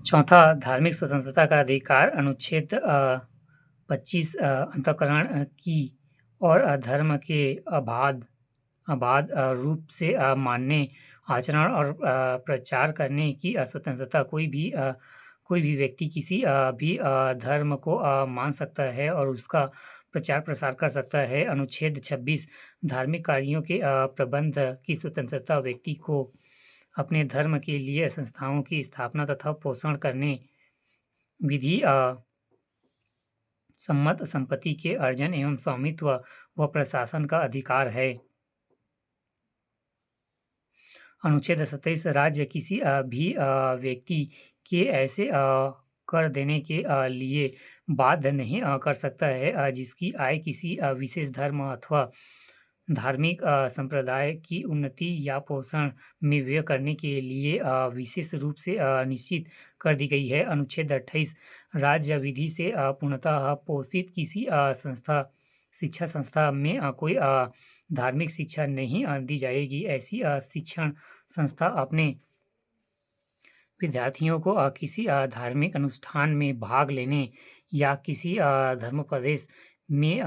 चौथा, धार्मिक स्वतंत्रता का अधिकार अनुच्छेद 25 अंतःकरण की और धर्म के अबाध अबाध रूप से मानने, आचरण और प्रचार करने की स्वतंत्रता। कोई भी व्यक्ति किसी भी धर्म को मान सकता है और उसका प्रचार-प्रसार कर सकता है। अनुच्छेद 26, धार्मिक कार्यों के प्रबंध की स्वतंत्रता व्यक्ति को अपने धर्म के लिए संस्थाओं की स्थापना तथा पोषण करने, विधि सम्मत संपत्ति के अर्जन एवं स्वामित्व व प्रशासन का अधिकार है। अनुच्छेद 27, राज्य किसी भी व्यक्ति के ऐसे कर देने के लिए बाध्य नहीं कर सकता है जिसकी आय किसी विशेष धर्म अथवा धार्मिक संप्रदाय की उन्नति या पोषण में व्यय करने के लिए विशेष रूप से निश्चित कर दी गई है। अनुच्छेद 28, राज्य विधि से पूर्णतः पोषित किसी शिक्षा संस्था में कोई धार्मिक शिक्षा नहीं दी जाएगी। ऐसी शिक्षण संस्था अपने विद्यार्थियों को किसी धार्मिक अनुष्ठान में भाग लेने या किसी धर्मोपदेश में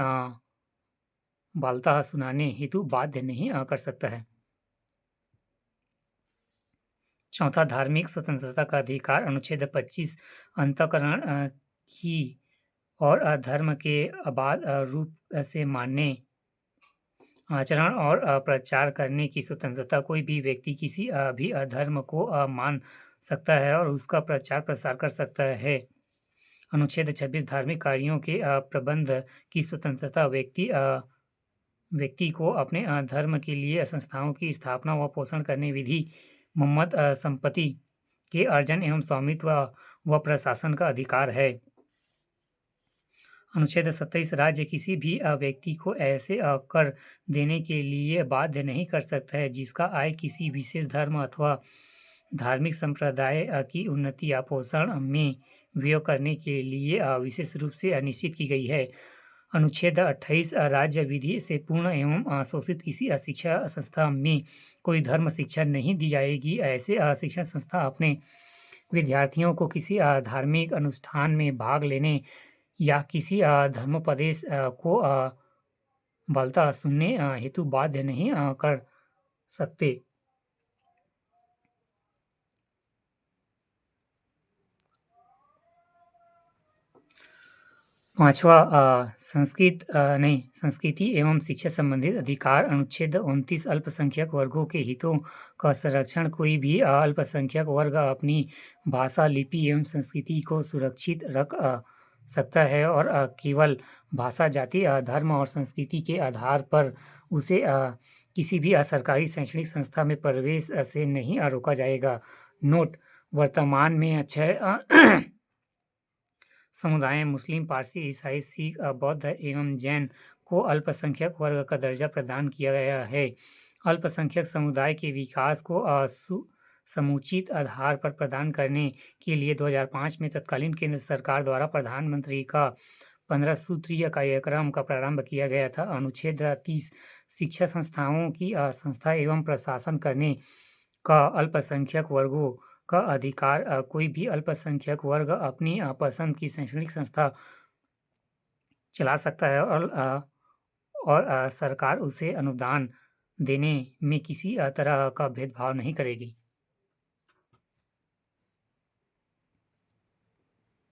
बालता सुनाने हेतु बाध्य नहीं कर सकता है। चौथा, धार्मिक स्वतंत्रता का अधिकार अनुच्छेद 25 अंतःकरण की और धर्म के अबाध रूप से मानने, आचरण और प्रचार करने की स्वतंत्रता। कोई भी व्यक्ति किसी भी धर्म को मान सकता है और उसका प्रचार-प्रसार कर सकता है। अनुच्छेद 26, धार्मिक कार्यों के प्रबंध की स्वतंत्रता व्यक्ति को अपने धर्म के लिए संस्थाओं की स्थापना व पोषण करने, विधि सम्मत संपत्ति के अर्जन एवं स्वामित्व व प्रशासन का अधिकार है। अनुच्छेद 27, राज्य किसी भी व्यक्ति को ऐसे कर देने के लिए बाध्य नहीं कर सकता है जिसका आय किसी विशेष धर्म अथवा धार्मिक संप्रदाय की उन्नति या पोषण में व्यय करने के लिए विशेष रूप से निश्चित की गई है। अनुच्छेद 28, राज्य विधि से पूर्ण एवं शोषित किसी शिक्षा संस्था में कोई धर्म शिक्षा नहीं दी जाएगी। ऐसे शिक्षण संस्था अपने विद्यार्थियों को किसी धार्मिक अनुष्ठान में भाग लेने या किसी धर्मोपदेश को बालता सुनने हेतु बाध्य नहीं कर सकते। पांचवा, संस्कृति एवं शिक्षा संबंधित अधिकार अनुच्छेद 29, अल्पसंख्यक वर्गों के हितों का संरक्षण। कोई भी अल्पसंख्यक वर्ग अपनी भाषा, लिपि एवं संस्कृति को सुरक्षित रख सकता है और केवल भाषा, जाति, धर्म और संस्कृति के आधार पर उसे किसी भी सरकारी शैक्षणिक संस्था में प्रवेश से नहीं रोका जाएगा। नोट: वर्तमान में 6 समुदाय मुस्लिम, पारसी, ईसाई, सिख, बौद्ध एवं जैन को अल्पसंख्यक वर्ग का दर्जा प्रदान किया गया है। अल्पसंख्यक समुदाय के विकास को समुचित आधार पर प्रदान करने के लिए 2005 में तत्कालीन केंद्र सरकार द्वारा प्रधानमंत्री का 15 सूत्रीय कार्यक्रम का प्रारंभ किया गया था। अनुच्छेद 30, शिक्षा संस्थाओं की संस्था एवं प्रशासन करने का अल्पसंख्यक वर्गों का अधिकार। कोई भी अल्पसंख्यक वर्ग अपनी पसंद की शैक्षणिक संस्था चला सकता है और सरकार उसे अनुदान देने में किसी तरह का भेदभाव नहीं करेगी।